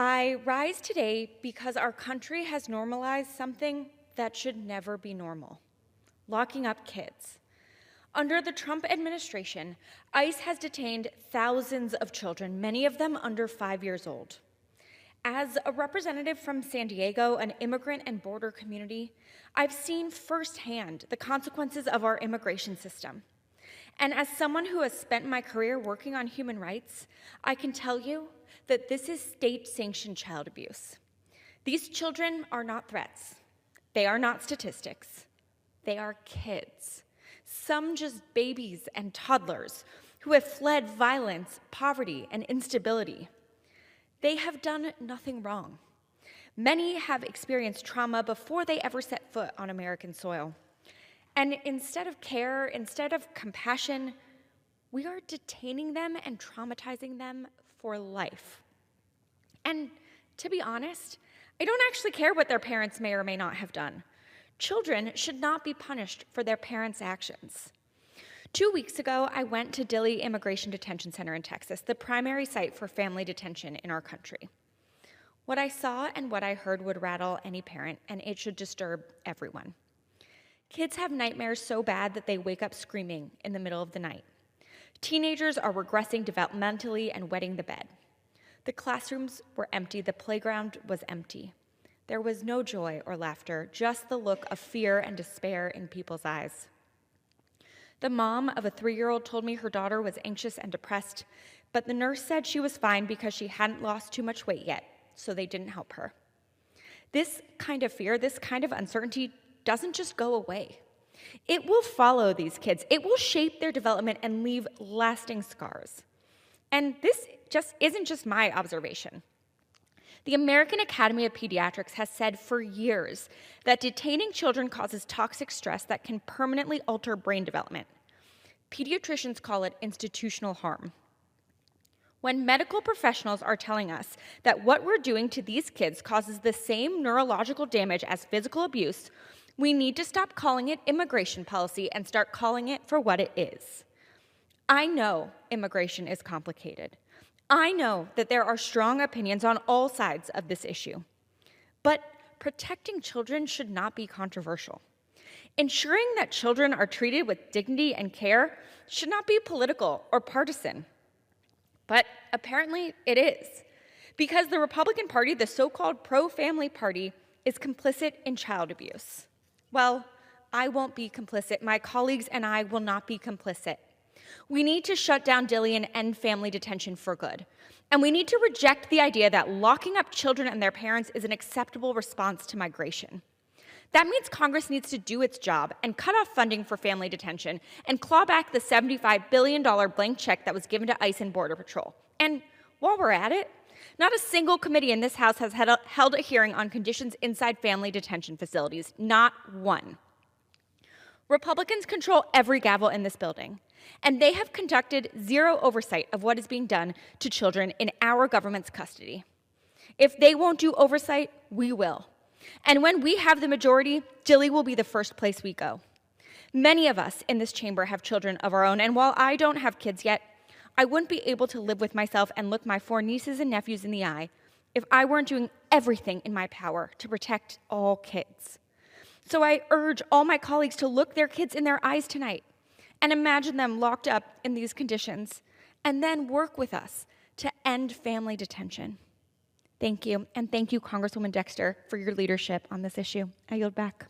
I rise today because our country has normalized something that should never be normal: locking up kids. Under the Trump administration, ICE has detained thousands of children, many of them under 5 years old. As a representative from San Diego, an immigrant and border community, I've seen firsthand the consequences of our immigration system. And as someone who has spent my career working on human rights, I can tell you that this is state-sanctioned child abuse. These children are not threats. They are not statistics. They are kids. Some just babies and toddlers who have fled violence, poverty, and instability. They have done nothing wrong. Many have experienced trauma before they ever set foot on American soil. And instead of care, instead of compassion, we are detaining them and traumatizing them for life. And to be honest, I don't actually care what their parents may or may not have done. Children should not be punished for their parents' actions. 2 weeks ago, I went to Dilley Detention Center in Texas, the primary site for family detention in our country. What I saw and what I heard would rattle any parent, and it should disturb everyone. Kids have nightmares so bad that they wake up screaming in the middle of the night. Teenagers are regressing developmentally and wetting the bed. The classrooms were empty, the playground was empty. There was no joy or laughter, just the look of fear and despair in people's eyes. The mom of a 3-year-old told me her daughter was anxious and depressed, but the nurse said she was fine because she hadn't lost too much weight yet, so they didn't help her. This kind of fear, this kind of uncertainty doesn't just go away. It will follow these kids. It will shape their development and leave lasting scars. And this isn't just my observation. The American Academy of Pediatrics has said for years that detaining children causes toxic stress that can permanently alter brain development. Pediatricians call it institutional harm. When medical professionals are telling us that what we're doing to these kids causes the same neurological damage as physical abuse, we need to stop calling it immigration policy and start calling it for what it is. I know immigration is complicated. I know that there are strong opinions on all sides of this issue. But protecting children should not be controversial. Ensuring that children are treated with dignity and care should not be political or partisan. But apparently it is, because the Republican Party, the so-called pro-family party, is complicit in child abuse. Well, I won't be complicit. My colleagues and I will not be complicit. We need to shut down Dilley and end family detention for good. And we need to reject the idea that locking up children and their parents is an acceptable response to migration. That means Congress needs to do its job and cut off funding for family detention and claw back the $75 billion blank check that was given to ICE and Border Patrol. And while we're at it, not a single committee in this House has held a hearing on conditions inside family detention facilities, not one. Republicans control every gavel in this building, and they have conducted zero oversight of what is being done to children in our government's custody. If they won't do oversight, we will. And when we have the majority, Dilley will be the first place we go. Many of us in this chamber have children of our own, and while I don't have kids yet, I wouldn't be able to live with myself and look my 4 nieces and nephews in the eye if I weren't doing everything in my power to protect all kids. So I urge all my colleagues to look their kids in their eyes tonight and imagine them locked up in these conditions, and then work with us to end family detention. Thank you, and thank you, Congresswoman Dexter, for your leadership on this issue. I yield back.